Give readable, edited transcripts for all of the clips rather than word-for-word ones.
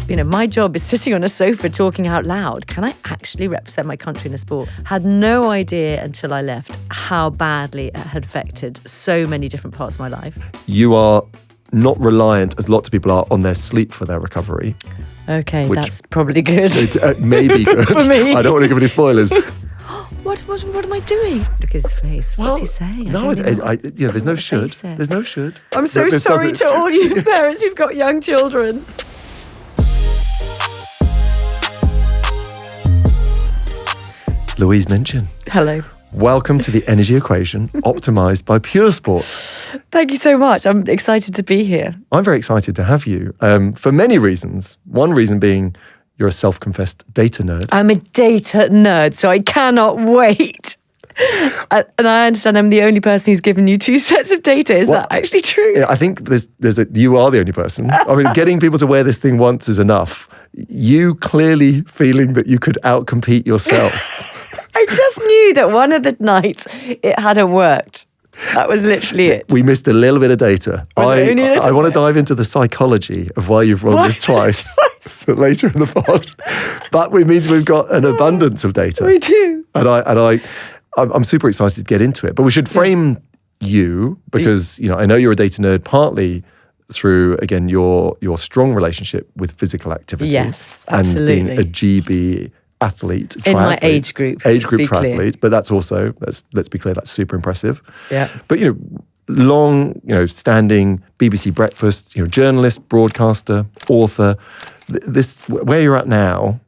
my job is sitting on a sofa talking out loud. Can I actually represent my country in a sport? Had no idea until I left how badly it had affected so many different parts of my life. You are not reliant, as lots of people are, on their sleep for their recovery. Okay, that's probably good. It may be good. For me. I don't want to give any spoilers. What am I doing? Look at his face. What's he saying? There's no should. There's no should. I'm so sorry to all you parents who've got young children. Louise Minchin. Hello. Welcome to the Energy Equation, optimised by Pure Sport. Thank you so much. I'm excited to be here. I'm very excited to have you for many reasons. One reason being you're a self-confessed data nerd. I'm a data nerd, so I cannot wait. And I understand I'm the only person who's given you 2 sets of data. Is that actually true? Yeah, I think you are the only person. I mean, getting people to wear this thing once is enough. You clearly feeling that you could outcompete yourself. I just knew that one of the nights it hadn't worked. That was literally it. We missed a little bit of data. I want to dive into the psychology of why you've rolled this twice later in the pod. But it means we've got an abundance of data. We do. And I'm super excited to get into it. But we should frame you because I know you're a data nerd partly through, again, your strong relationship with physical activity. Yes, absolutely. And being a GB athlete, triathlete. In my age group triathlete. Clear. But that's also, let's be clear, that's super impressive. Yeah. But, long, standing BBC breakfast, journalist, broadcaster, author. Where you're at now,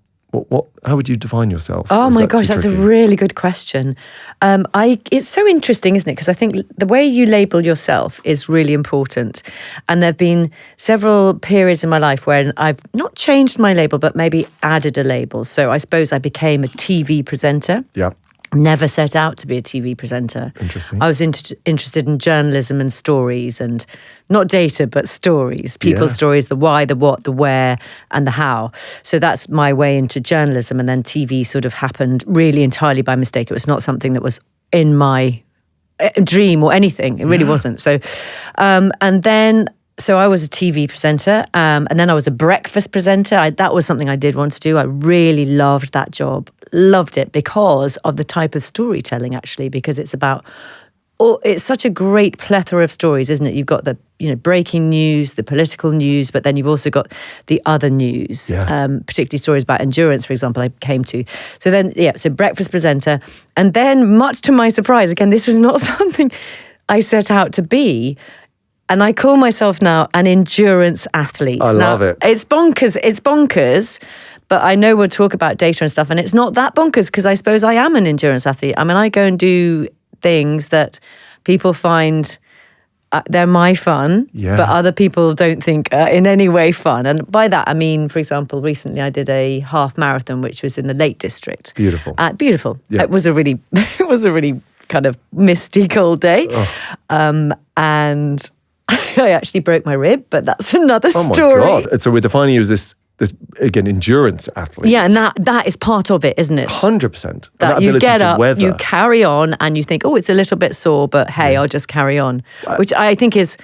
how would you define yourself? Oh my gosh, that's a really good question. It's so interesting, isn't it? Because I think the way you label yourself is really important. And there have been several periods in my life where I've not changed my label, but maybe added a label. So I suppose I became a TV presenter. Yeah. Never set out to be a TV presenter. Interesting. I was interested in journalism and stories, and not data, but stories, people's stories, the why, the what, the where, and the how. So that's my way into journalism. And then TV sort of happened really entirely by mistake. It was not something that was in my dream or anything. It really wasn't. So, So I was a TV presenter, and then I was a breakfast presenter. That was something I did want to do. I really loved that job. Loved it because of the type of storytelling, actually, because it's such a great plethora of stories, isn't it? You've got the breaking news, the political news, but then you've also got the other news, particularly stories about endurance, for example, I came to. So then, so breakfast presenter. And then, much to my surprise, again, this was not something I set out to be. And I call myself now an endurance athlete. I love it. It's bonkers, but I know we'll talk about data and stuff, and it's not that bonkers because I suppose I am an endurance athlete. I mean, I go and do things that people find they're my fun, but other people don't think in any way fun. And by that, I mean, for example, recently I did a half marathon, which was in the Lake District. Beautiful. Yeah. It was a really kind of misty cold day. And I actually broke my rib, but that's another story. Oh my God. So we're defining you as this again, endurance athlete. Yeah, and that is part of it, isn't it? 100%. That you get up, you carry on, and you think, it's a little bit sore, but hey, I'll just carry on. Which I think is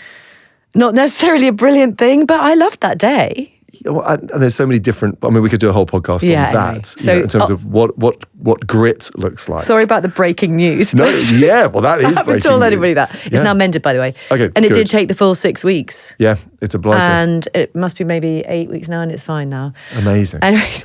not necessarily a brilliant thing, but I loved that day. And there's so many different. I mean, we could do a whole podcast on that. Anyway. So in terms of what grit looks like. Sorry about the breaking news. No, that is breaking news. I haven't told anybody that. It's now mended, by the way. Okay, and it did take the full 6 weeks. Yeah, it's a blighter. And it must be maybe 8 weeks now, and it's fine now. Amazing. Anyways,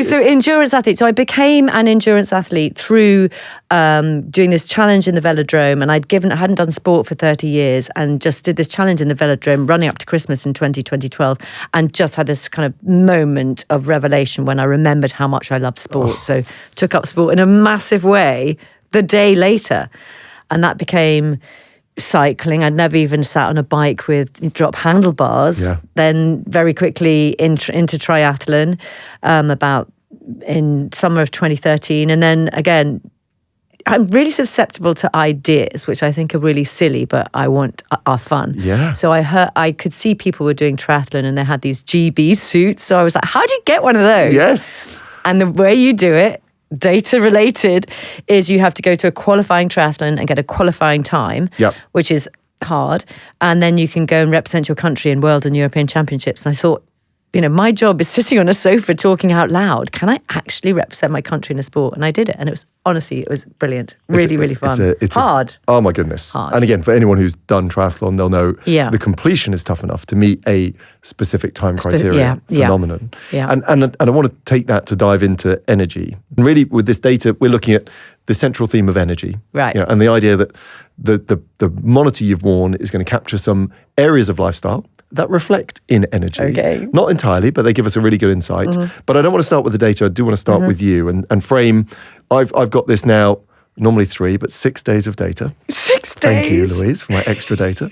so endurance athlete. So I became an endurance athlete through doing this challenge in the velodrome, and I hadn't done sport for 30 years, and just did this challenge in the velodrome running up to Christmas in 2012, and just had this kind of moment of revelation when I remembered how much I loved sport. So took up sport in a massive way the day later, and that became cycling. I'd never even sat on a bike with drop handlebars. Then very quickly into triathlon about in summer of 2013, and then again I'm really susceptible to ideas, which I think are really silly, but are fun. Yeah. So I could see people were doing triathlon and they had these GB suits. So I was like, how do you get one of those? Yes. And the way you do it, data related, is you have to go to a qualifying triathlon and get a qualifying time, which is hard. And then you can go and represent your country in world and European championships. And I thought, my job is sitting on a sofa talking out loud. Can I actually represent my country in a sport? And I did it. And it was brilliant. Really fun. It's hard. Oh my goodness. Hard. And again, for anyone who's done triathlon, they'll know Yeah. the completion is tough enough to meet a specific time criteria phenomenon. Yeah. And I want to take that to dive into energy. And really with this data, we're looking at the central theme of energy. Right. And the idea that the monitor you've worn is going to capture some areas of lifestyle that reflect in energy. Okay. Not entirely, but they give us a really good insight. Mm-hmm. But I don't want to start with the data. I do want to start with you and frame. I've got this now, normally 3, but 6 days of data. 6 days. Thank you, Louise, for my extra data.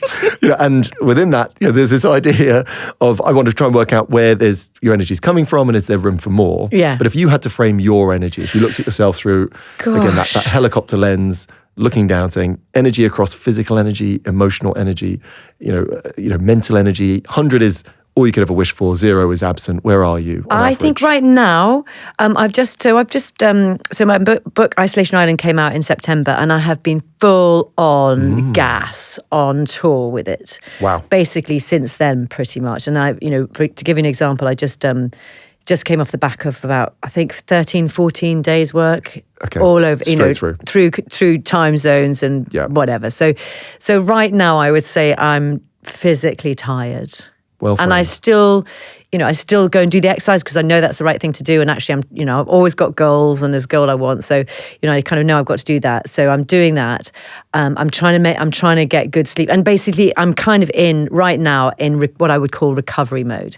And within that, there's this idea of I want to try and work out where your energy is coming from and is there room for more. Yeah. But if you had to frame your energy, if you looked at yourself through, again, that helicopter lens, looking down, saying energy across physical energy, emotional energy, mental energy. 100 is all you could ever wish for. 0 is absent. Where are you? I think right now, so my book Isolation Island came out in September, and I have been full on gas on tour with it. Wow. Basically since then, pretty much. And to give you an example, I just came off the back of about, I think, 13, 14 days work. Okay. All over, through time zones and whatever. So right now I would say I'm physically tired. Well, and I still go and do the exercise because I know that's the right thing to do. And actually, I've always got goals, and there's a goal I want. So, I kind of know I've got to do that. So I'm doing that. I'm trying to get good sleep, and basically, I'm kind of right now in what I would call recovery mode.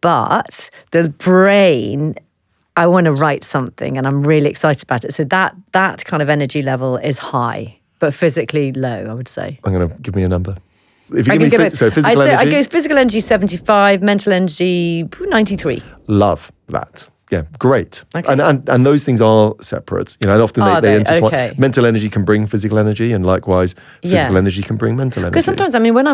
But the brain, I want to write something, and I'm really excited about it. So that kind of energy level is high, but physically low, I would say. I'm going to give me a number. If you give me physical energy. I go physical energy 75, mental energy 93. Love that. Yeah, great. Okay. And those things are separate. And often they intertwine. Okay. Mental energy can bring physical energy, and likewise, physical energy can bring mental energy. Because sometimes, when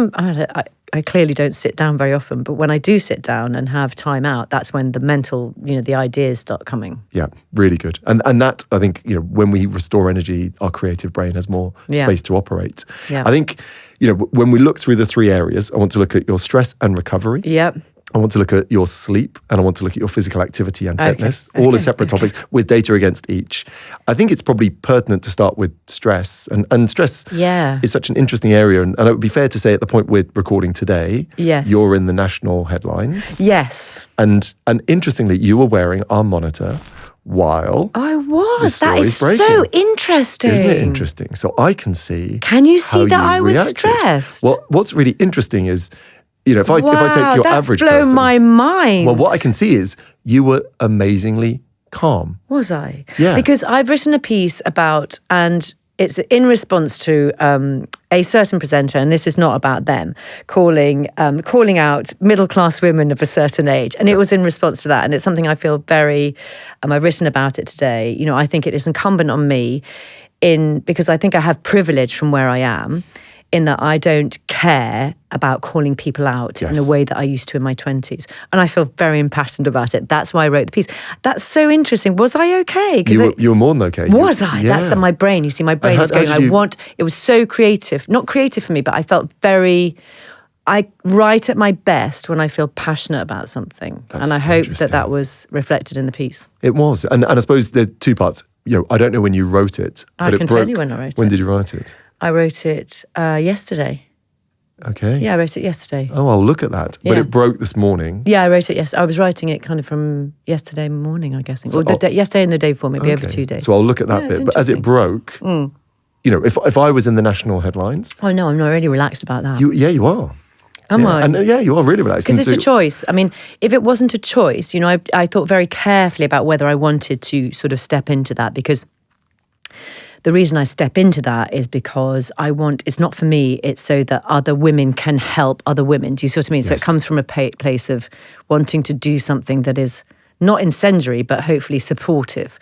I clearly don't sit down very often, but when I do sit down and have time out, that's when the mental, the ideas start coming. Yeah, really good. And that, I think, when we restore energy, our creative brain has more space to operate. Yeah. I think, when we look through the 3 areas, I want to look at your stress and recovery. Yep. I want to look at your sleep, and I want to look at your physical activity and fitness, all as separate topics with data against each. I think it's probably pertinent to start with stress. And stress is such an interesting area. And it would be fair to say at the point we're recording today, you're in the national headlines. Yes. And interestingly, you were wearing our monitor while I was. That is breaking. So interesting. Isn't it interesting? So I can see. Can you see that I was reacted. Stressed? Well, what's really interesting is, if I take your average person. That's blown my mind. Well, what I can see is you were amazingly calm. Was I? Yeah. Because I've written a piece about, and it's in response to a certain presenter, and this is not about them, calling out middle-class women of a certain age. And it was in response to that. And it's something I feel very, I've written about it today. I think it is incumbent on me because I think I have privilege from where I am, in that I don't care about calling people out in a way that I used to in my 20s. And I feel very impassioned about it. That's why I wrote the piece. That's so interesting. Was I okay? You were more than okay. Was I? Yeah. That's my brain. You see, my brain is going, it was so creative. Not creative for me, but I felt I write at my best when I feel passionate about something. And I hope that was reflected in the piece. It was. And I suppose there are 2 parts. I don't know when you wrote it. I can tell you when I wrote it. When did you write it? I wrote it yesterday. Okay. Yeah, I wrote it yesterday. Oh, I'll look at that. But it broke this morning. Yeah, I wrote it yesterday. I was writing it kind of from yesterday morning, I guess. Or yesterday and the day before, maybe over 2 days. So I'll look at that bit. But as it broke, if I was in the national headlines. Oh, no, I'm not really relaxed about that. You are. Am I? And you are really relaxed. Because it's a choice. If it wasn't a choice, I thought very carefully about whether I wanted to sort of step into that, because the reason I step into that is because it's not for me, it's so that other women can help other women. Do you see what I mean? Yes. So it comes from a place of wanting to do something that is not incendiary, but hopefully supportive.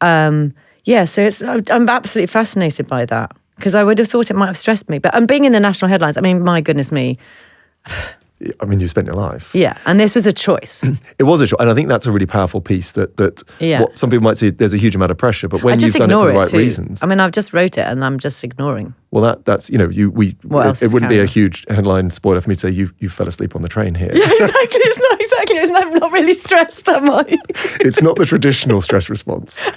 So I'm absolutely fascinated by that, because I would have thought it might have stressed me. But being in the national headlines, my goodness me. You spent your life. Yeah, and this was a choice. It was a choice, and I think that's a really powerful piece that what some people might say, there's a huge amount of pressure, but when you've done it for the right reasons. I've just wrote it and I'm just ignoring. Well, that's it wouldn't be a huge headline spoiler for me to say you fell asleep on the train here. Yeah, exactly. It's not exactly. I'm not really stressed, am I? It's not the traditional stress response.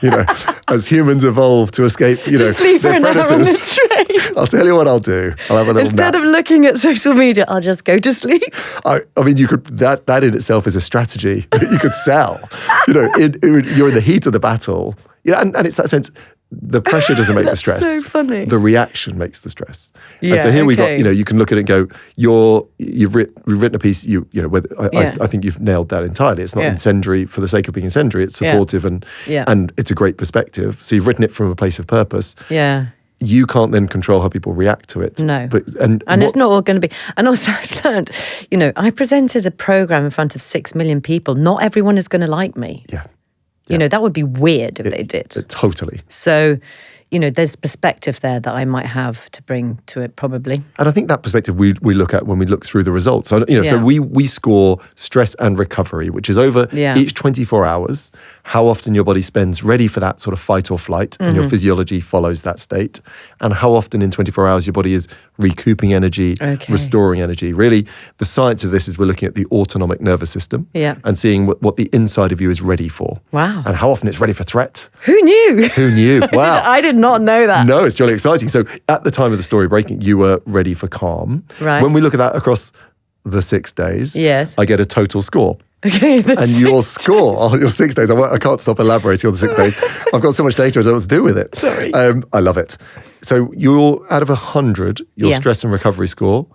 As humans evolve to escape, to sleep for an hour on the train. I'll tell you what I'll do. I'll have a little Instead nap. of looking at social media, I'll just go to sleep. I mean, you could that in itself is a strategy that you could sell. You're in the heat of the battle. And it's that sense. The pressure doesn't make the stress. So funny. The reaction makes the stress. Yeah, and so here we got, you can look at it and go, you've written a piece, I think you've nailed that entirely. It's not incendiary for the sake of being incendiary. It's supportive and it's a great perspective. So you've written it from a place of purpose. Yeah. You can't then control how people react to it. No. And it's not all going to be. And also I've learned, I presented a program in front of 6 million people. Not everyone is going to like me. Yeah. That would be weird if they did. Totally. So, there's perspective there that I might have to bring to it probably. And I think that perspective we look at when we look through the results. So, so we score stress and recovery, which is over each 24 hours, how often your body spends ready for that sort of fight or flight and your physiology follows that state, and how often in 24 hours your body is recouping energy, restoring energy. Really, the science of this is we're looking at the autonomic nervous system and seeing what the inside of you is ready for. Wow. And how often it's ready for threat. Who knew? Who knew? Wow. I did not know that. No, it's jolly exciting. So at the time of the story breaking, you were ready for calm. Right. When we look at that across the 6 days, I get a total score. Okay, and your score, your 6 days, I can't stop elaborating on the 6 days. I've got so much data, I don't know what to do with it. Sorry. I love it. So out of 100, your stress and recovery score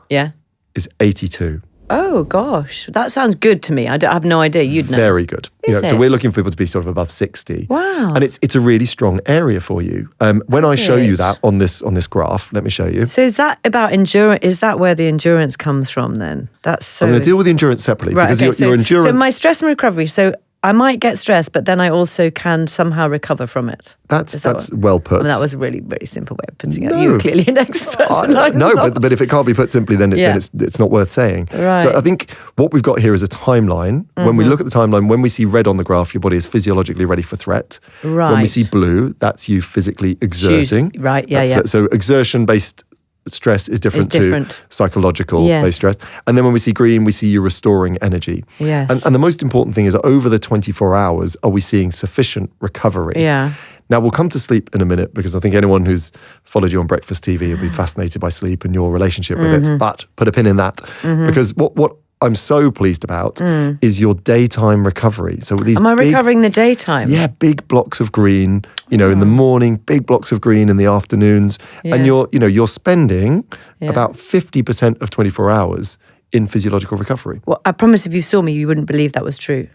is 82. Oh, gosh. That sounds good to me. I have no idea. You'd know. Very good. So we're looking for people to be sort of above 60. Wow. And it's a really strong area for you. When I show you that on this graph, let me show you. So is that about endurance? Is that where the endurance comes from then? That's so... I'm going to deal with the endurance separately because your endurance... So my stress and recovery, so I might get stressed, but then I also can somehow recover from it. That's well put. That was a really, very simple way of putting it. You're clearly an expert. But if it can't be put simply, then it's not worth saying. Right. So I think what we've got here is a timeline. When we look at the timeline, when we see red on the graph, your body is physiologically ready for threat. Right. When we see blue, that's you physically exerting. Right, So exertion-based stress is different to psychological based stress. And then when we see green, we see you restoring energy. Yes. And the most important thing is over the 24 hours, are we seeing sufficient recovery? Yeah. Now, we'll come to sleep in a minute because I think anyone who's followed you on Breakfast TV will be fascinated by sleep and your relationship with it. But put a pin in that because what I'm so pleased about is your daytime recovery. So these recovering the daytime? Yeah, big blocks of green, in the morning, big blocks of green in the afternoons. Yeah. And you're spending about 50% of 24 hours in physiological recovery. Well, I promise if you saw me, you wouldn't believe that was true.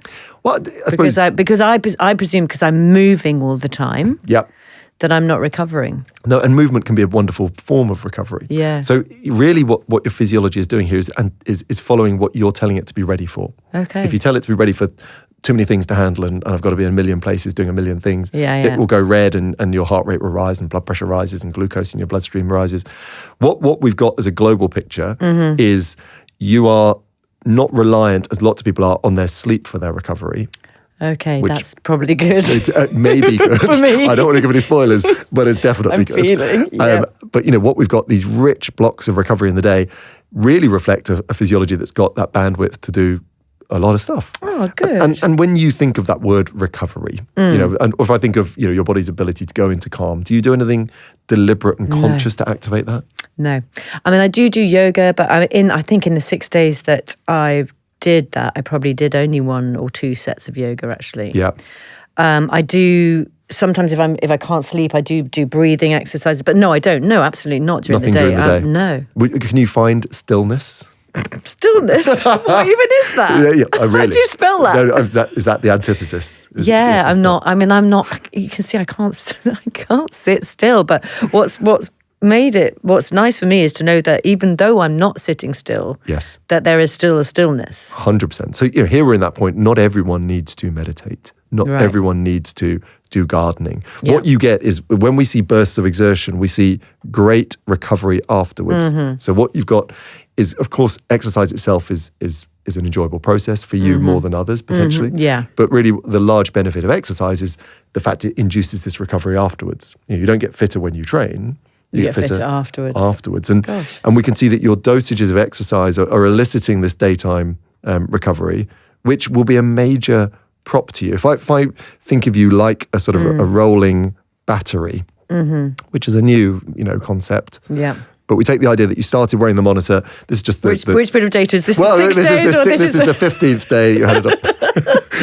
Well, because I presume because I'm moving all the time. Yep. That I'm not recovering. No, and movement can be a wonderful form of recovery. Yeah. So really what your physiology is doing here is following what you're telling it to be ready for. Okay. If you tell it to be ready for too many things to handle and I've got to be in a million places doing a million things, it will go red and your heart rate will rise and blood pressure rises and glucose in your bloodstream rises. What we've got as a global picture is you are not reliant, as lots of people are, on their sleep for their recovery. Okay, that's probably good. It may be good. For me. I don't want to give any spoilers, but it's definitely good. Feeling, but what we've got, these rich blocks of recovery in the day, really reflect a physiology that's got that bandwidth to do a lot of stuff. Oh, good. And when you think of that word recovery, and if I think of your body's ability to go into calm, do you do anything deliberate and conscious to activate that? No. I mean, I do yoga, but I think in the 6 days that I've did that, I probably did only 1 or 2 sets of yoga actually. Yeah. I do sometimes if I can't sleep, I do breathing exercises, but no, I don't. No, absolutely not during the day. No. Can you find stillness? Stillness? What even is that? Really. How do you spell that? No, is that the antithesis? I'm not. I mean, I'm not. You can see I can't sit still. But what's nice for me is to know that even though I'm not sitting still, that there is still a stillness. 100%. So here we're in that point. Not everyone needs to meditate. Not everyone needs to do gardening. Yeah. What you get is when we see bursts of exertion, we see great recovery afterwards. So what you've got is, of course, exercise itself is an enjoyable process for you more than others, potentially. Yeah. But really, the large benefit of exercise is the fact it induces this recovery afterwards. You don't get fitter when you train. You get fitter afterwards. And we can see that your dosages of exercise are eliciting this daytime recovery, which will be a major prop to you. If I think of you like a sort of a rolling battery, which is a new concept. Yeah. But we take the idea that you started wearing the monitor. This is just which bit of data is this? Well, 6 days, this is the 15th day you had it up.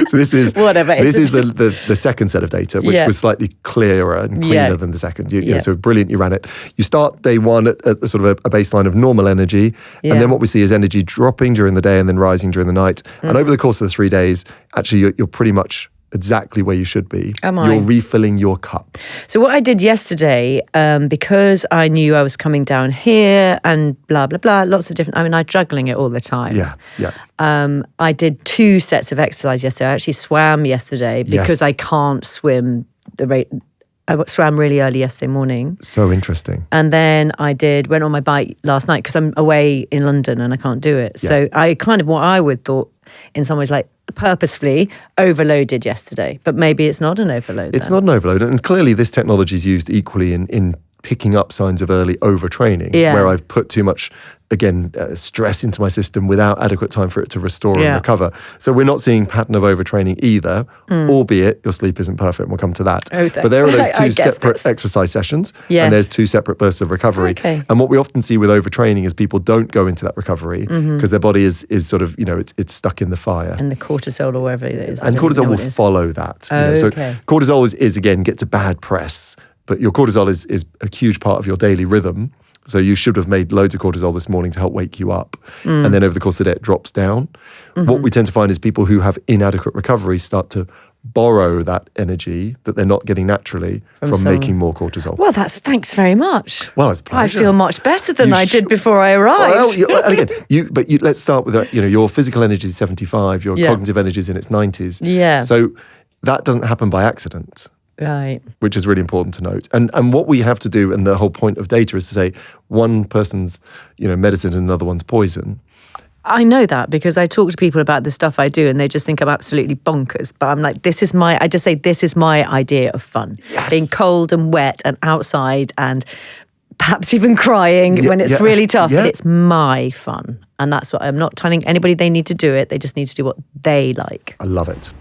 So this is whatever. This is the second set of data, which was slightly clearer and cleaner than the second. So brilliant. You ran it. You start day one at sort of a baseline of normal energy, and then what we see is energy dropping during the day and then rising during the night. And over the course of the 3 days, actually, you're pretty much exactly where you should be. You're refilling your cup. So what I did yesterday, because I knew I was coming down here and blah, blah, blah, lots of different, I'm juggling it all the time. Yeah. I did 2 sets of exercise yesterday. I actually swam yesterday because I can't swim the rate. I swam really early yesterday morning. So interesting. And then I went on my bike last night because I'm away in London and I can't do it. So I kind of, what I would thought in some ways, like purposefully overloaded yesterday, but maybe it's not an overload. It's not an overload, and clearly this technology is used equally in picking up signs of early overtraining, where I've put too much, again, stress into my system without adequate time for it to restore and recover. So we're not seeing pattern of overtraining either, albeit your sleep isn't perfect, and we'll come to that. But there are those 2 separate exercise sessions, and there's 2 separate bursts of recovery. And what we often see with overtraining is people don't go into that recovery because their body is sort of, it's stuck in the fire. And the cortisol or whatever it is. And cortisol will follow that. So cortisol is again, gets a bad press, but your cortisol is a huge part of your daily rhythm. So you should have made loads of cortisol this morning to help wake you up. And then over the course of the day, it drops down. What we tend to find is people who have inadequate recovery start to borrow that energy that they're not getting naturally from making more cortisol. Well, thanks very much. Well, it's a pleasure. I feel much better than I did before I arrived. Well, and again, let's start with your physical energy is 75, your cognitive energy is in its 90s. Yeah. So that doesn't happen by accident. Right. Which is really important to note. And what we have to do, and the whole point of data is to say one person's, medicine and another one's poison. I know that because I talk to people about the stuff I do and they just think I'm absolutely bonkers. But I'm like, this is my idea of fun. Yes. Being cold and wet and outside and perhaps even crying when it's really tough. But it's my fun. And that's what I'm not telling anybody they need to do it. They just need to do what they like. I love it.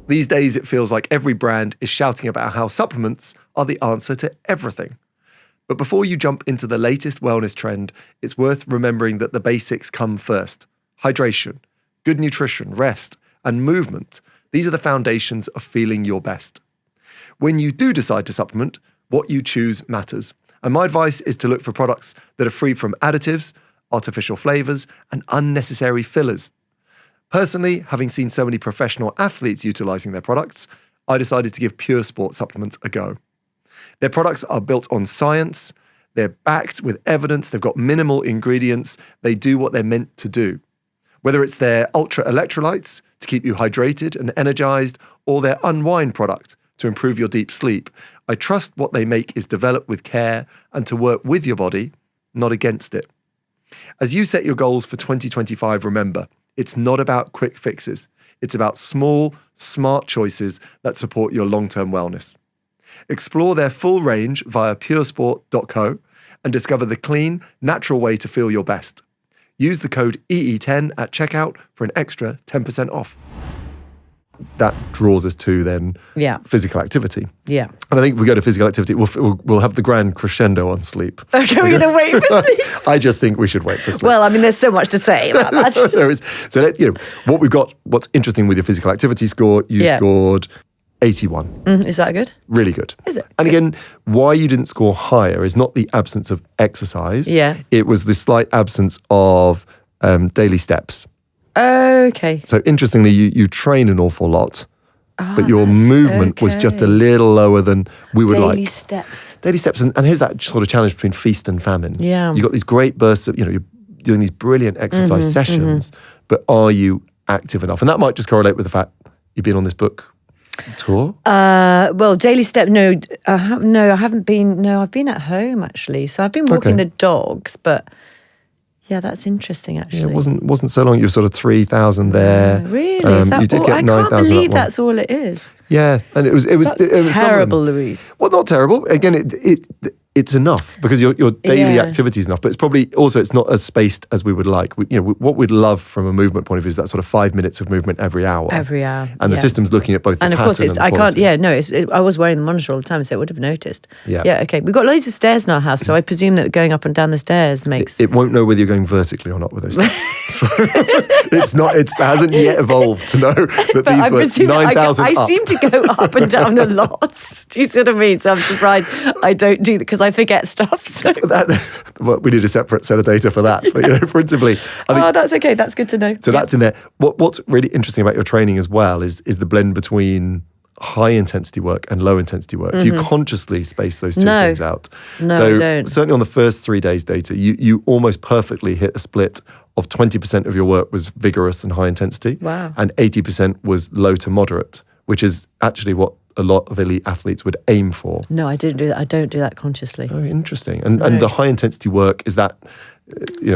These days, it feels like every brand is shouting about how supplements are the answer to everything. But before you jump into the latest wellness trend, it's worth remembering that the basics come first. Hydration, good nutrition, rest, and movement. These are the foundations of feeling your best. When you do decide to supplement, what you choose matters. And my advice is to look for products that are free from additives, artificial flavors, and unnecessary fillers. Personally, having seen so many professional athletes utilizing their products, I decided to give Pure Sport supplements a go. Their products are built on science, they're backed with evidence, they've got minimal ingredients, they do what they're meant to do. Whether it's their ultra electrolytes to keep you hydrated and energized, or their unwind product to improve your deep sleep, I trust what they make is developed with care and to work with your body, not against it. As you set your goals for 2025, remember, it's not about quick fixes. It's about small, smart choices that support your long-term wellness. Explore their full range via puresport.co and discover the clean, natural way to feel your best. Use the code EE10 at checkout for an extra 10% off. That draws us to then physical activity. Yeah. And I think if we go to physical activity, we'll have the grand crescendo on sleep. Okay, we're going to wait for sleep. I just think we should wait for sleep. Well, I mean, there's so much to say about that. There is. So, what we've got, what's interesting with your physical activity score, you scored 81. Is that good? Really good. Is it? And again, why you didn't score higher is not the absence of exercise. Yeah. It was the slight absence of daily steps. Okay. So interestingly, you train an awful lot, but your movement was just a little lower than we would like. Daily steps. And here's that sort of challenge between feast and famine. Yeah. You've got these great bursts of, you're doing these brilliant exercise sessions, but are you active enough? And that might just correlate with the fact you've been on this book tour. Well, daily step, no, I haven't been. No, I've been at home actually. So I've been walking the dogs, but... Yeah, that's interesting, actually. Yeah, it wasn't so long. You were sort of 3,000 there. Really? Is that you did all? get 9,000. I can't believe that's all it is. Yeah, and it was terrible, Louise. Well, not terrible. Again, it's enough because your daily activity is enough, but it's probably also it's not as spaced as we would like. What we'd love from a movement point of view is that sort of 5 minutes of movement every hour. And the system's looking at both the pattern and the quality. I can't. I was wearing the monitor all the time, so I would have noticed. Yeah. Okay. We've got loads of stairs in our house, so I presume that going up and down the stairs makes it won't know whether you're going vertically or not with those steps. So it hasn't yet evolved to know that these were 9,000 I seem to go up and down a lot. Do you see what I mean? So I'm surprised I don't do that because I forget stuff. So. Well, we need a separate set of data for that. But principally, I think, that's okay. That's good to know. So that's in there. What's really interesting about your training as well is the blend between high intensity work and low intensity work. Do you consciously space those two things out? No, so I don't. Certainly on the first 3 days data, you almost perfectly hit a split of 20% of your work was vigorous and high intensity. Wow. And 80% was low to moderate, which is actually what a lot of elite athletes would aim for. No, I don't do that. I don't do that consciously. Oh, interesting. And the high intensity work, is that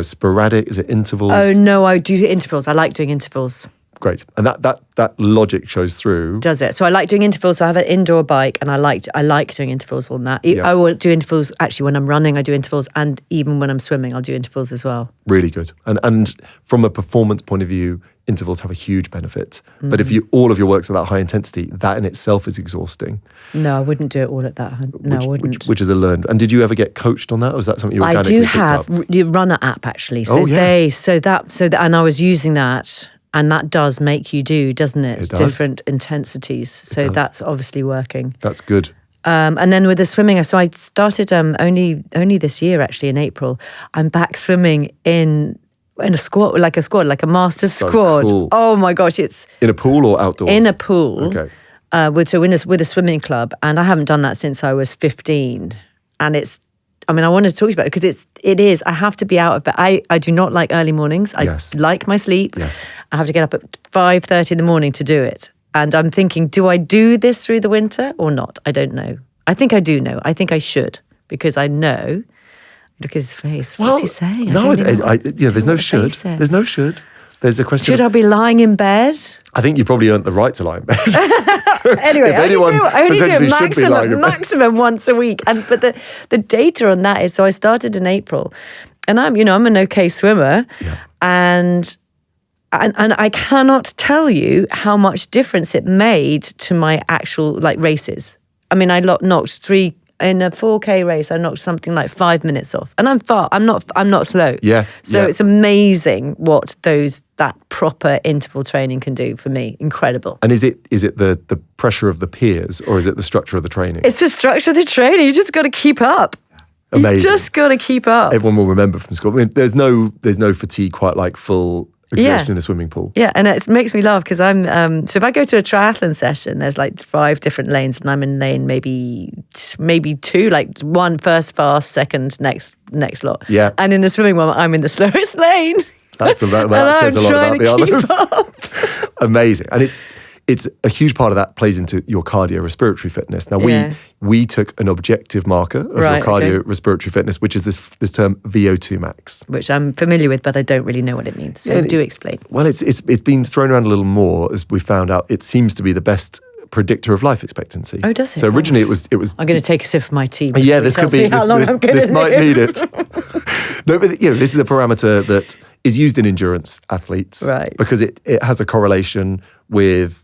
sporadic? Is it intervals? Oh no, I do intervals. I like doing intervals. Great. And that logic shows through. Does it? So I like doing intervals. So I have an indoor bike and I like doing intervals on that. Yeah. I will do intervals actually when I'm running, I do intervals, and even when I'm swimming, I'll do intervals as well. Really good. And from a performance point of view, intervals have a huge benefit. But if all of your work's at that high intensity, that in itself is exhausting. No, I wouldn't do it all at that. No, I wouldn't. Which is a learned. And did you ever get coached on that, or was that something you organically picked up? I do have the Runner app actually. So and I was using that. And that does make you do, doesn't it? It does. Different intensities. So that's obviously working. That's good. And then with the swimming, so I started only this year actually in April. I'm back swimming in a squad, like a master's squad. Cool. Oh my gosh, it's in a pool or outdoors? In a pool. Okay. With a swimming club, and I haven't done that since I was 15, and it's. I mean, I wanted to talk about it because it is. I have to be out of bed. I do not like early mornings. I like my sleep. Yes. I have to get up at 5:30 in the morning to do it. And I'm thinking, do I do this through the winter or not? I don't know. I think I do know. I think I should because I know. Look at his face. What's he saying? No, there's no should. There's no should. There's a question. Should I be lying in bed? I think you probably earned the right to lie in bed. Anyway, I only do it maximum once a week. But the data on that is, so I started in April, and I'm an okay swimmer, and I cannot tell you how much difference it made to my actual races. I mean, I knocked 3 in a 4K race. I knocked something like 5 minutes off, and I'm not slow. Yeah. So it's amazing what that proper interval training can do for me. Incredible. And is it the pressure of the peers, or is it the structure of the training? It's the structure of the training. You just got to keep up. Amazing. You just got to keep up. Everyone will remember from school. I mean, there's no fatigue quite like full exertion in a swimming pool. Yeah, and it makes me laugh because I'm so if I go to a triathlon session, there's 5 different lanes, and I'm in lane maybe 2, one first fast, second next lot. Yeah. And in the swimming one, I'm in the slowest lane. That says a lot about the others. Amazing. And it's a huge part of that plays into your cardiorespiratory fitness. Now, we took an objective marker of your cardiorespiratory fitness, which is this term VO2 Max. Which I'm familiar with, but I don't really know what it means. So do explain. Well, it's been thrown around a little more as we found out. It seems to be the best predictor of life expectancy. Oh, does it? So originally it was. I'm going to take a sip of my tea. Yeah, this could be. This might need it. No, but this is a parameter that is used in endurance athletes, right? Because it has a correlation with,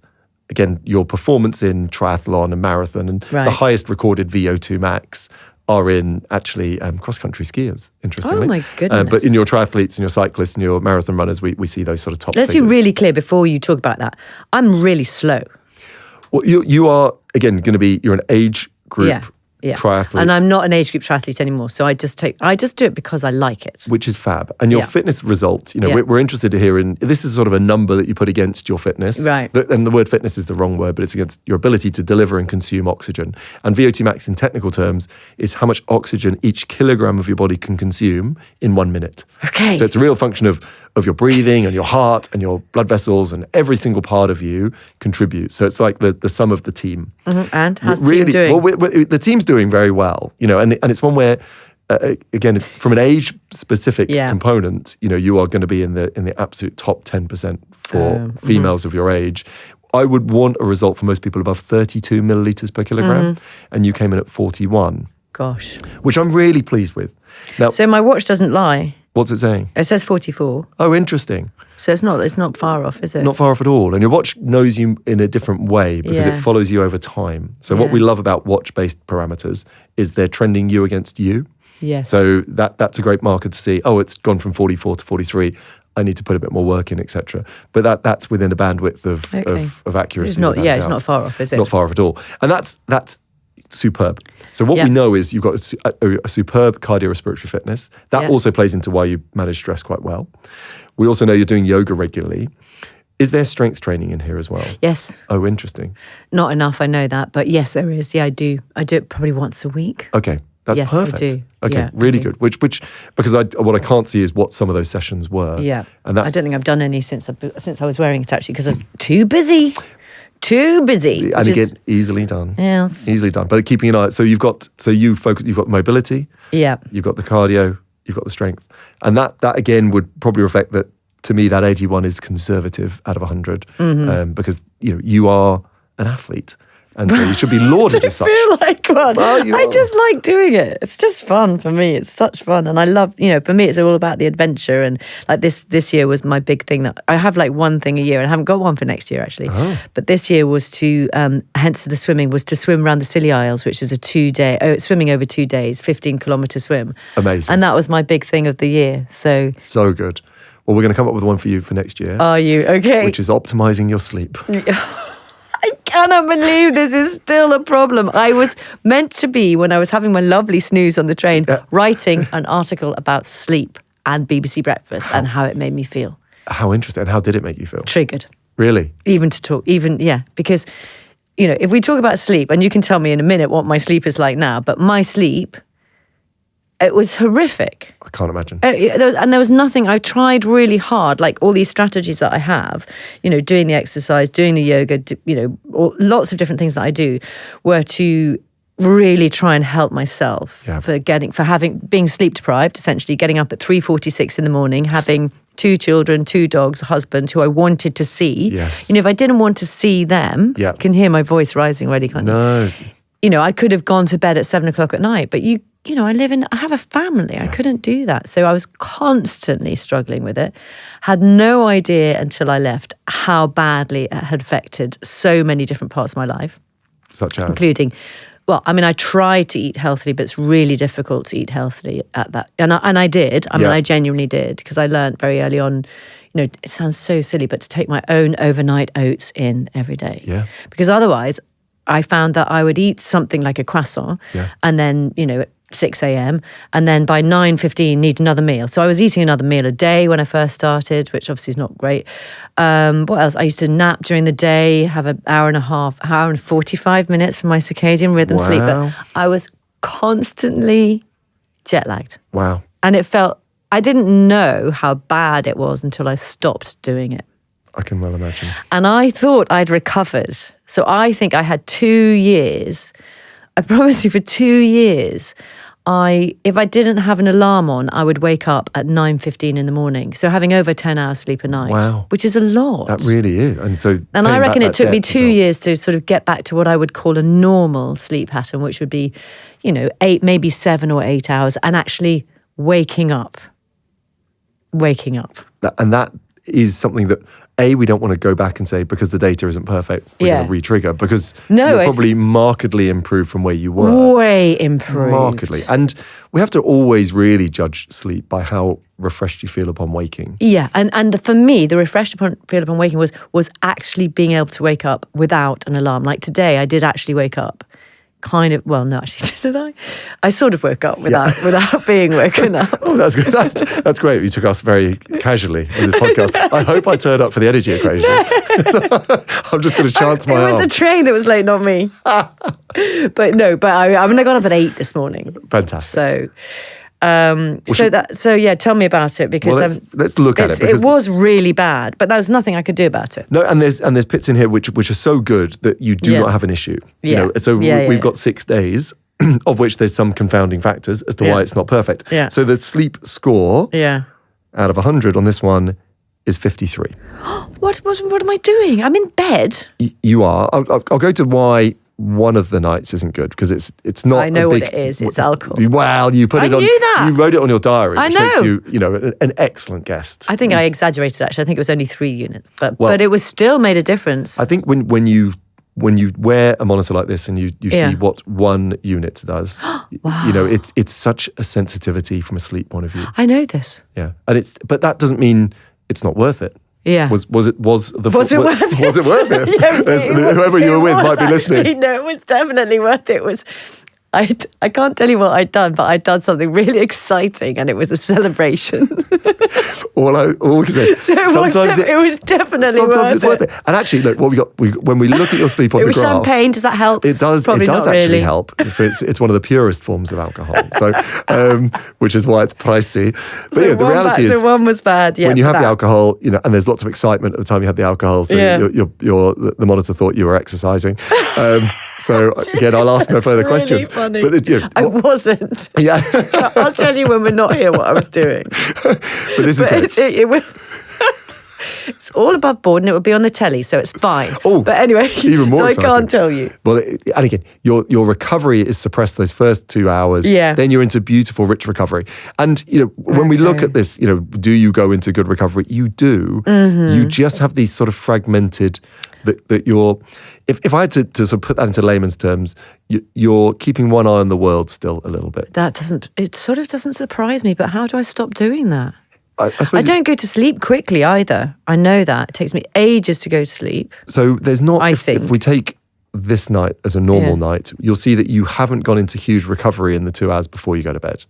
again, your performance in triathlon and marathon, and the highest recorded VO2 max are in actually cross-country skiers, interestingly. Oh my goodness. But in your triathletes and your cyclists and your marathon runners, we see those sort of top Let's figures. be really clear before you talk about that. I'm really slow. Well, you are, again, going to be, you're an age group triathlete. And I'm not an age group triathlete anymore. So I just do it because I like it. Which is fab. And your fitness results, we're interested to hear this is sort of a number that you put against your fitness. Right. And the word fitness is the wrong word, but it's against your ability to deliver and consume oxygen. And VO2 max in technical terms is how much oxygen each kilogram of your body can consume in 1 minute. Okay. So it's a real function of your breathing and your heart and your blood vessels, and every single part of you contributes. So it's like the sum of the team. Mm-hmm. And how's the team doing? Well, the team's doing very well, and it's one where, again, from an age-specific component, you are going to be in the absolute top 10% for females of your age. I would want a result for most people above 32 millilitres per kilogram, and you came in at 41. Gosh. which I'm really pleased with. Now, so my watch doesn't lie. What's it saying? It says 44. Oh, interesting. So it's not far off, is it? Not far off at all. And your watch knows you in a different way because it follows you over time. So what we love about watch-based parameters is they're trending you against you. Yes. So that's a great marker to see, oh, it's gone from 44 to 43. I need to put a bit more work in, etc. But that's within a bandwidth of accuracy. It's not, it's not far off, is it? Not far off at all. And that's superb. So what we know is you've got a superb cardiorespiratory fitness. That also plays into why you manage stress quite well. We also know you're doing yoga regularly. Is there strength training in here as well? Yes. Oh, interesting. Not enough, I know that. But yes, there is. Yeah, I do. I do it probably once a week. Okay. That's perfect. I do. Okay, really good. Which because what I can't see is what some of those sessions were. Yeah. And I don't think I've done any since I was wearing it, actually, because I was too busy. Too busy. And again, easily done. Yes. Easily done. But keeping an eye. So you've got you've got the mobility. Yeah. You've got the cardio. You've got the strength. And that again would probably reflect that, to me, that 81 is conservative out of 100. Because you are an athlete. And so you should be lauded as such. I feel like one. Well, I just like doing it. It's just fun for me. It's such fun. And I love, for me, it's all about the adventure. And like this year was my big thing that I have like one thing a year, and I haven't got one for next year actually. Oh. But this year was to, hence the swimming, was to swim around the Scilly Isles, which is a 2-day, swimming over 2 days, 15-kilometre swim. Amazing. And that was my big thing of the year. So good. Well, we're going to come up with one for you for next year. Are you? Okay. Which is optimizing your sleep. I cannot believe this is still a problem. I was meant to be, when I was having my lovely snooze on the train, writing an article about sleep and BBC Breakfast and how it made me feel. How interesting. And how did it make you feel? Triggered. Really? Because, if we talk about sleep, and you can tell me in a minute what my sleep is like now, but my sleep, it was horrific. I can't imagine. And there was nothing. I tried really hard, like all these strategies that I have, doing the exercise, doing the yoga, lots of different things that I do, were to really try and help myself being sleep deprived, essentially getting up at 3:46 in the morning, having 2 children, 2 dogs, a husband who I wanted to see. Yes. If I didn't want to see them, you can hear my voice rising already, can't you? No. I could have gone to bed at 7 o'clock at night, but I have a family. I couldn't do that. So I was constantly struggling with it. Had no idea until I left how badly it had affected so many different parts of my life. Such as? Including, I tried to eat healthily, but it's really difficult to eat healthily at that. And I did. I genuinely did, because I learned very early on, it sounds so silly, but to take my own overnight oats in every day. Yeah. Because otherwise, I found that I would eat something like a croissant and then, at 6 a.m. and then by 9:15 need another meal. So I was eating another meal a day when I first started, which obviously is not great. What else? I used to nap during the day, have an hour and 45 minutes for my circadian rhythm sleep. But I was constantly jet lagged. Wow. And I didn't know how bad it was until I stopped doing it. I can well imagine. And I thought I'd recovered. So I think I had 2 years. I promise you, for 2 years, if I didn't have an alarm on, I would wake up at 9:15 in the morning. So having over 10 hours sleep a night. Wow. Which is a lot. That really is. And I reckon it took me 2 years to sort of get back to what I would call a normal sleep pattern, which would be, 8, maybe 7 or 8 hours, and actually waking up. And that is something that, we don't want to go back and say, because the data isn't perfect, we're going to re-trigger, because you're probably markedly improved from where you were. Way improved. Markedly. And we have to always really judge sleep by how refreshed you feel upon waking. Yeah, and for me, the refreshed feel upon waking was actually being able to wake up without an alarm. Like today, I did actually wake up. No, actually, did I? I sort of woke up without being woken up. Oh, that's good. That's great. You took us very casually on this podcast. I hope I turned up for the energy equation. I'm just going to chance my arm. It was the train that was late, not me. I got up at 8 this morning. Fantastic. Tell me about it, because let's look at it. It was really bad, but there was nothing I could do about it. No, and there's bits in here which are so good that you do not have an issue. We've got 6 days, of which there's some confounding factors as to why it's not perfect. Yeah. So the sleep score out of 100 on this one is 53. What am I doing? I'm in bed. You are. I'll go to why one of the nights isn't good because it's not. I know what it is. It's alcohol. Well, you put it on. I knew that. You wrote it on your diary, which I know. makes you, an excellent guest. I think I exaggerated. Actually, I think it was only 3 units, but it was still made a difference. I think when you wear a monitor like this and you see what 1 unit does, Wow. it's such a sensitivity from a sleep point of view. I know this. Yeah, but that doesn't mean it's not worth it. Yeah. Was it worth it? Was it worth it? Yeah, whoever you were with might be listening. No, it was definitely worth it. I can't tell you what I'd done, but I'd done something really exciting, and it was a celebration. all we can say. So it was definitely sometimes it's worth it. And actually, look, what when we look at your sleep on the graph, champagne. Does that help? It does. Probably it does not actually really. help. It's one of the purest forms of alcohol. So, which is why it's pricey. But the reality is, one was bad. Yeah, when you have the alcohol, and there's lots of excitement at the time you had the alcohol. So the monitor thought you were exercising. So again, I'll ask no further really questions. Funny. But I wasn't. Yeah. I'll tell you when we're not here what I was doing. But this is great. It's all above board and it would be on the telly, so it's fine. Oh, but anyway, even more so exciting. I can't tell you. Well, and again, your recovery is suppressed those first 2 hours. Yeah. Then you're into beautiful, rich recovery. And, when we look at this, do you go into good recovery? You do. Mm-hmm. You just have these sort of fragmented, that you're, if I had to sort of put that into layman's terms, you're keeping one eye on the world still a little bit. It sort of doesn't surprise me, but how do I stop doing that? I don't go to sleep quickly either. I know that. It takes me ages to go to sleep. So there's not, I think. If we take this night as a normal night, you'll see that you haven't gone into huge recovery in the 2 hours before you go to bed.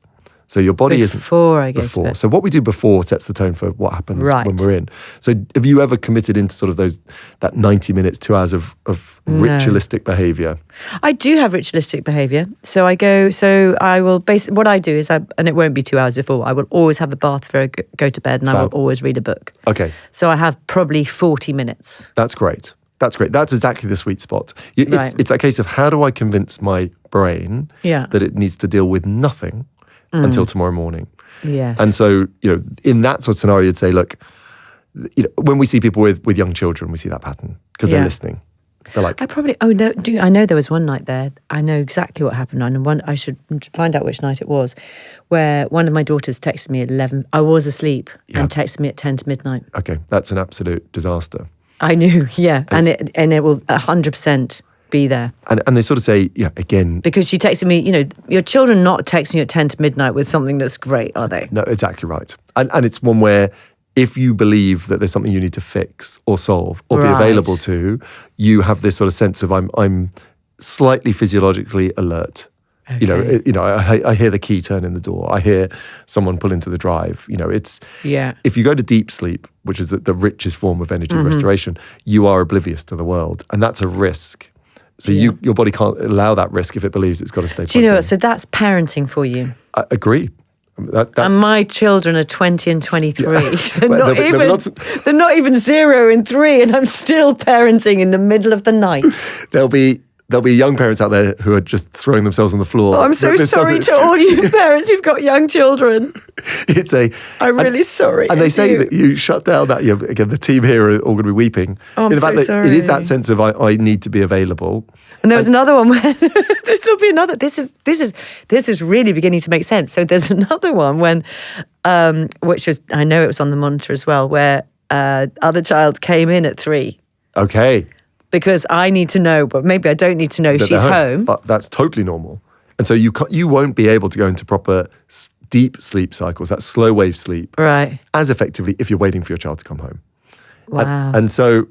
So your body isn't before I go to bed. So what we do before sets the tone for what happens when we're in. So have you ever committed into sort of that 90 minutes, 2 hours of ritualistic behaviour? I do have ritualistic behaviour. So I will what I do is, and it won't be 2 hours before, I will always have a bath before I go to bed, and I will always read a book. Okay. So I have probably 40 minutes. That's great. That's great. That's exactly the sweet spot. It's that case of how do I convince my brain that it needs to deal with nothing until tomorrow morning. Yes. And so, in that sort of scenario, you'd say, look, when we see people with young children, we see that pattern because they're listening. They're like, I know there was one night there. I know exactly what happened. I should find out which night it was, where one of my daughters texted me at 11. I was asleep and texted me at 10 to midnight. Okay, that's an absolute disaster. I knew, and it will 100% be there. And they sort of say, again... Because she texted me, your children not texting you at 10 to midnight with something that's great, are they? No, exactly right. And it's one where if you believe that there's something you need to fix or solve or be available to, you have this sort of sense of I'm slightly physiologically alert. Okay. I hear the key turn in the door. I hear someone pull into the drive. If you go to deep sleep, which is the richest form of energy restoration, you are oblivious to the world. And that's a risk. So your body can't allow that risk if it believes it's got to stay plugged in. Do you know what? So that's parenting for you. I agree. And my children are 20 and 23. Yeah. They're not even 0 and 3, and I'm still parenting in the middle of the night. There'll be young parents out there who are just throwing themselves on the floor. Oh, I'm so sorry to all you parents who've got young children. I'm really sorry. And they say that you shut down that. Again, the team here are all going to be weeping. Oh, I'm so sorry. It is that sense of I need to be available. And there was another one where there'll be another. This is really beginning to make sense. So there's another one when, which was, I know it was on the monitor as well, where other child came in at 3. Okay. Because I need to know, but maybe I don't need to know she's home. But that's totally normal. And so you won't be able to go into proper deep sleep cycles, that slow wave sleep, as effectively if you're waiting for your child to come home. Wow. And so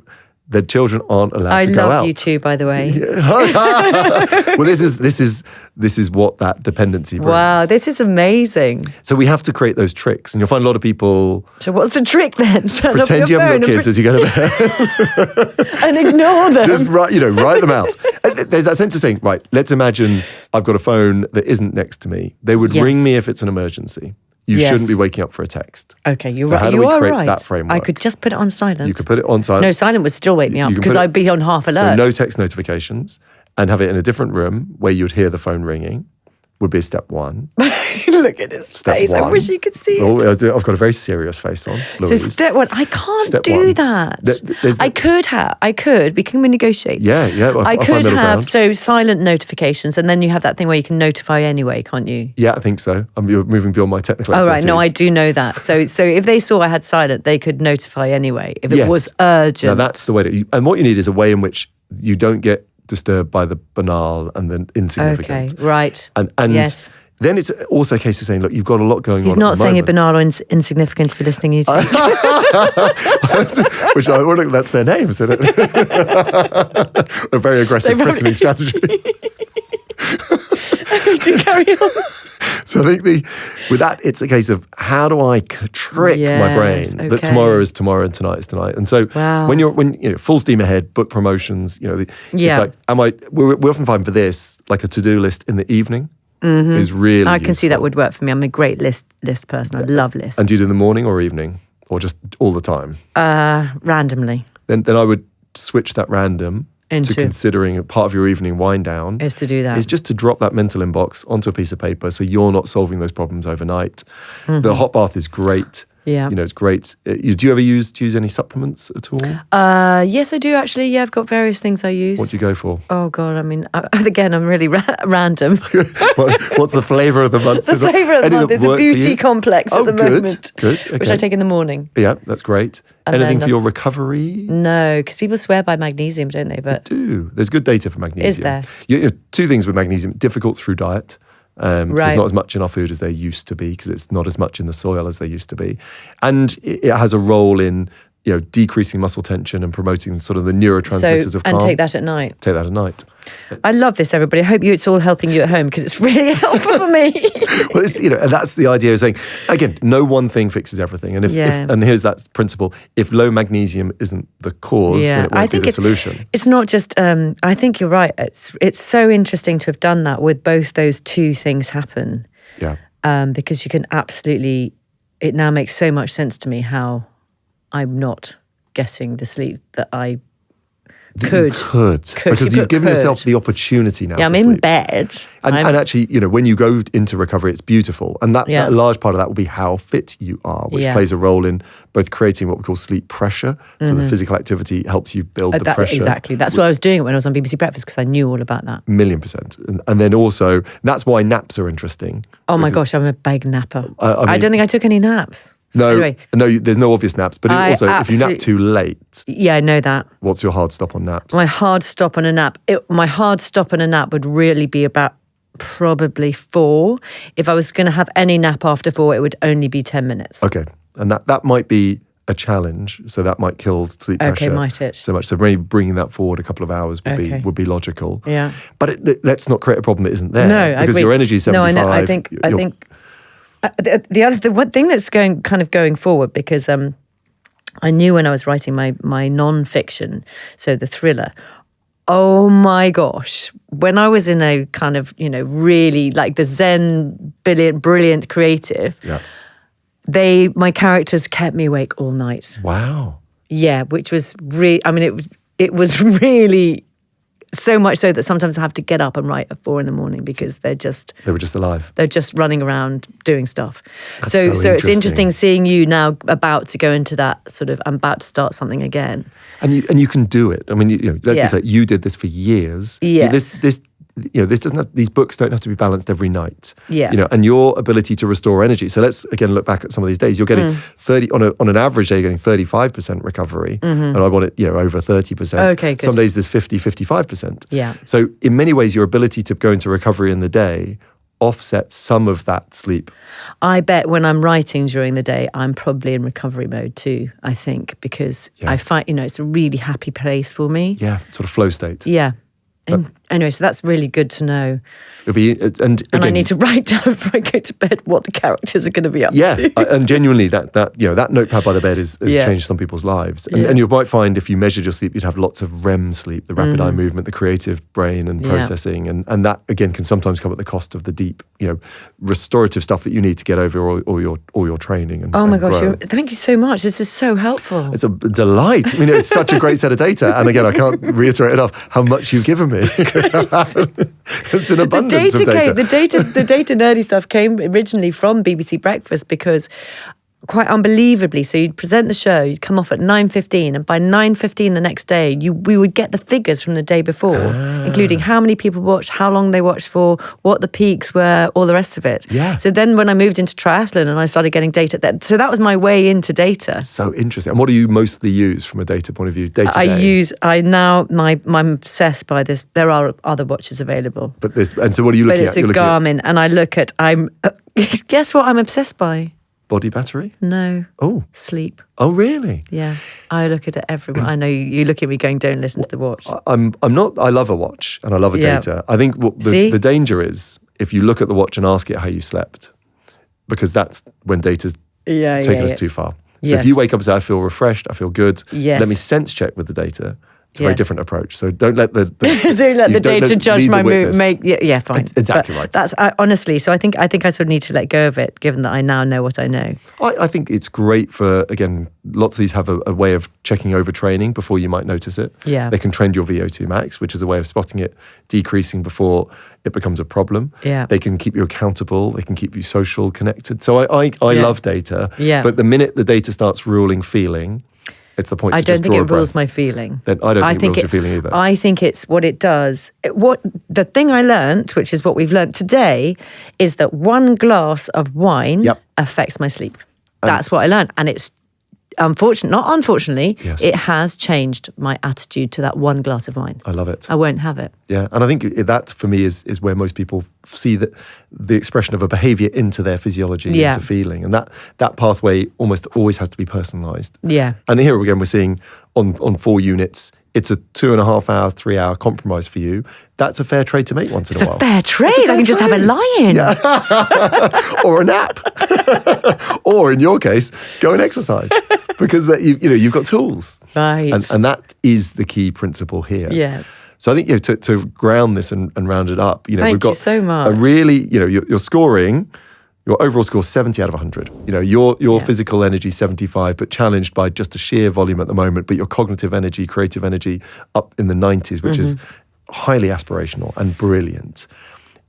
the children aren't allowed to go out. I love you too, by the way. Well, this is what that dependency brings. Wow, this is amazing. So we have to create those tricks, and you'll find a lot of people. So what's the trick then? Pretend you haven't got kids as you go to bed, and ignore them. Just write them out. There's that sense of saying, right, let's imagine I've got a phone that isn't next to me. They would ring me if it's an emergency. You shouldn't be waking up for a text. Okay, you're so right. How do we create that framework? I could just put it on silent. You could put it on silent. No, silent would still wake me up because I'd be on half alert. So no text notifications, and have it in a different room where you would hear the phone ringing. would be step one. Look at his face. I wish you could see it. I've got a very serious face on, Louise. So step one, I can't do that. I could. We can negotiate. Yeah. I could have silent notifications, and then you have that thing where you can notify anyway, can't you? Yeah, I think so. You're moving beyond my technical expertise. Oh, right. No, I do know that. So if they saw I had silent, they could notify anyway if it was urgent. Now, that's the way and what you need is a way in which you don't get disturbed by the banal and the insignificant. Okay, right. And yes. Then it's also a case of saying, look, you've got a lot going on. He's not saying it banal or insignificant if you're listening to YouTube. Which that's their names, isn't it? A very aggressive christening strategy. Carry on. So I think with that, it's a case of how do I trick my brain that tomorrow is tomorrow and tonight is tonight. And so when you're full steam ahead, book promotions, it's like, we often find for this, like a to-do list in the evening is really I can see that would work for me. I'm a great list person. I love lists. And do you do in the morning or evening or just all the time? Randomly. Then I would switch that random to considering a part of your evening wind down is to do that. Is just to drop that mental inbox onto a piece of paper so you're not solving those problems overnight. The hot bath is great. Yeah. It's great. Do you ever use any supplements at all? Yes, I do actually. Yeah, I've got various things I use. What do you go for? Oh, God. I mean, again, I'm really random. What's the flavour of the month? The flavour of the month is a beauty complex at the moment. Good. Okay. Which I take in the morning. Yeah, that's great. And anything for your recovery? No, because people swear by magnesium, don't they? But they do. There's good data for magnesium. Is there? Two things with magnesium. Difficult through diet. So there's not as much in our food as there used to be because it's not as much in the soil as there used to be. And it has a role in decreasing muscle tension and promoting sort of the neurotransmitters of calm. And take that at night. Take that at night. I love this, everybody. I hope it's all helping you at home because it's really helpful for me. Well, and that's the idea of saying, again, no one thing fixes everything. And and here's that principle: if low magnesium isn't the cause, then it won't be the solution. It's not just. I think you're right. It's so interesting to have done that with both those two things happen. Yeah. Because you can absolutely. It now makes so much sense to me how I'm not getting the sleep that I could. Because you've given yourself the opportunity now. Yeah, I'm in bed. And actually, when you go into recovery, it's beautiful. And that a large part of that will be how fit you are, which plays a role in both creating what we call sleep pressure. So the physical activity helps you build the pressure. Exactly. That's what I was doing when I was on BBC Breakfast because I knew all about that. 1,000,000%. And then also, that's why naps are interesting. Oh my gosh, I'm a big napper. I don't think I took any naps. No, anyway. no, there's no obvious naps. But if you nap too late... Yeah, I know that. What's your hard stop on naps? My hard stop on a nap would really be about probably 4. If I was going to have any nap after 4, it would only be 10 minutes. Okay. And that might be a challenge. So that might kill sleep pressure. Okay, might it? So much. So maybe bringing that forward a couple of hours would be logical. Yeah. But let's not create a problem that isn't there. No, because your energy is 75. No, I know. I think the one thing that's going forward, because I knew when I was writing my non-fiction, so the thriller, oh my gosh, when I was in a kind of, really like the Zen, brilliant creative, my characters kept me awake all night. Wow. Yeah, which was really, it was really... So much so that sometimes I have to get up and write at 4 a.m. because they were just alive. They're just running around doing stuff. So it's interesting seeing you now about to go into that sort of, I'm about to start something again. And you can do it. I mean, let's be clear, you did this for years. Yeah. This doesn't have, these books don't have to be balanced every night. Yeah. And your ability to restore energy. So let's again look back at some of these days. You're getting 30 on an average day. You're getting 35% recovery, and I want it over 30%. Okay, good. Some days there's 55%. Yeah. So in many ways, your ability to go into recovery in the day offsets some of that sleep. I bet when I'm writing during the day, I'm probably in recovery mode too. I think because I find it's a really happy place for me. Yeah, sort of flow state. Yeah. Anyway, so that's really good to know. And I need to write down before I go to bed what the characters are going to be up to. Yeah, and genuinely, that notepad by the bed has changed some people's lives. And you might find if you measured your sleep, you'd have lots of REM sleep, the rapid eye movement, the creative brain and processing, and that again can sometimes come at the cost of the deep, restorative stuff that you need to get over all your training. And, oh my gosh, thank you so much. This is so helpful. It's a delight. It's such a great set of data, and again, I can't reiterate enough how much you've given me. It's an abundance of data. The data nerdy stuff came originally from BBC Breakfast because quite unbelievably, so you'd present the show, you'd come off at 9:15, and by 9:15 the next day, we would get the figures from the day before, including how many people watched, how long they watched for, what the peaks were, all the rest of it. Yeah. So then when I moved into triathlon and I started getting data, so that was my way into data. So interesting. And what do you mostly use from a data point of view, day to day? I'm obsessed by this. There are other watches available. And so what are you looking at? But it's a Garmin, and I look at, guess what I'm obsessed by? Body battery? No. Oh. Sleep. Oh, really? Yeah. I look at it everywhere. I know you look at me going, don't listen to the watch. I'm not, I love a watch and I love a data. I think what the danger is if you look at the watch and ask it how you slept, because that's when data's taken us too far. So if you wake up and say, I feel refreshed, I feel good, let me sense check with the data. It's a very different approach. So don't let the data judge my mood. Fine. Exactly right. That's honestly. So I think I sort of need to let go of it, given that I now know what I know. I think it's great for, again, lots of these have a way of checking overtraining before you might notice it. Yeah. They can trend your VO2 max, which is a way of spotting it decreasing before it becomes a problem. Yeah. They can keep you accountable. They can keep you social connected. So I love data. Yeah. But the minute the data starts ruling feeling, it's the point to I don't just think draw it a breath. rules my feeling. Then I don't think it rules your feeling either. I think it's what it does. The thing I learnt, which is what we've learnt today, is that one glass of wine affects my sleep. That's what I learned. And it's unfortunately, it has changed my attitude to that one glass of wine. I love it. I won't have it. Yeah, and I think that for me is where most people see the expression of a behaviour into their physiology, into feeling, and that pathway almost always has to be personalised. Yeah. And here again, we're seeing on 4 units, it's a 2.5 hour, 3 hour compromise for you. That's a fair trade to make once in a while. It's a fair trade. I can just have a lie-in. Yeah. Or a nap. Or in your case, go and exercise. Because you've got tools. Right. And that is the key principle here. Yeah. So I think to ground this and round it up, we've got so much. a really, you're scoring, your overall score is 70 out of 100. Your physical energy 75, but challenged by just a sheer volume at the moment, but your cognitive energy, creative energy up in the 90s, which is highly aspirational and brilliant.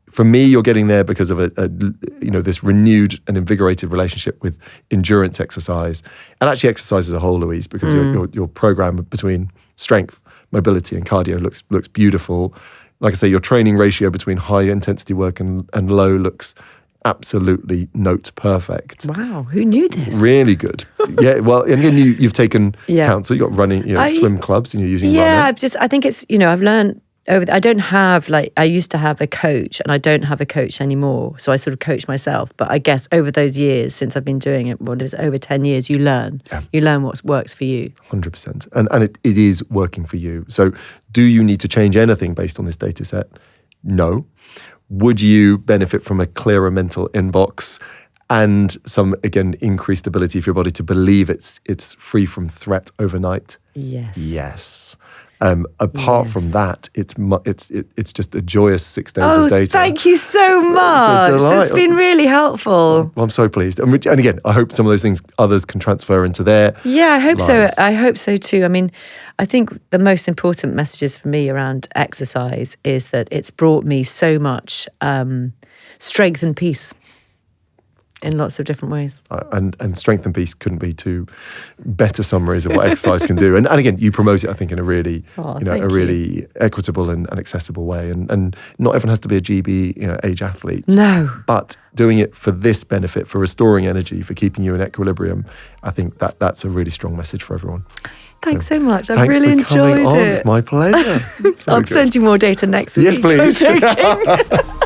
For me, you're getting there because of this renewed and invigorated relationship with endurance exercise, and actually exercise as a whole, Louise, because your program between strength, mobility, and cardio looks beautiful. Like I say, your training ratio between high intensity work and low looks absolutely note perfect. Wow, who knew this? Really good. Yeah, well, and again, you've taken counsel. You've got running, swim clubs, and you're using running. I think it's, I've learned I don't have, I used to have a coach, and I don't have a coach anymore. So I sort of coach myself. But I guess over those years, since I've been doing it, it was over 10 years, you learn. Yeah. You learn what works for you. 100%. And it is working for you. So do you need to change anything based on this data set? No. Would you benefit from a clearer mental inbox and some, again, increased ability for your body to believe it's free from threat overnight? Yes. Yes. Apart from that, it's just a joyous 6 days of data. Thank you so much. It's been really helpful. Well, I'm so pleased. And again, I hope some of those things others can transfer into their I hope lives. so. I hope so too. I mean, I think the most important messages for me around exercise is that it's brought me so much strength and peace in lots of different ways. And strength and peace couldn't be two better summaries of what exercise can do. And again, you promote it, I think, in a really, really equitable and accessible way. And not everyone has to be a GB, age athlete. No. But doing it for this benefit, for restoring energy, for keeping you in equilibrium, I think that's a really strong message for everyone. Thanks so much. I've really enjoyed it. It's my pleasure. I'll send you more data next week. Yes, please. I'm joking.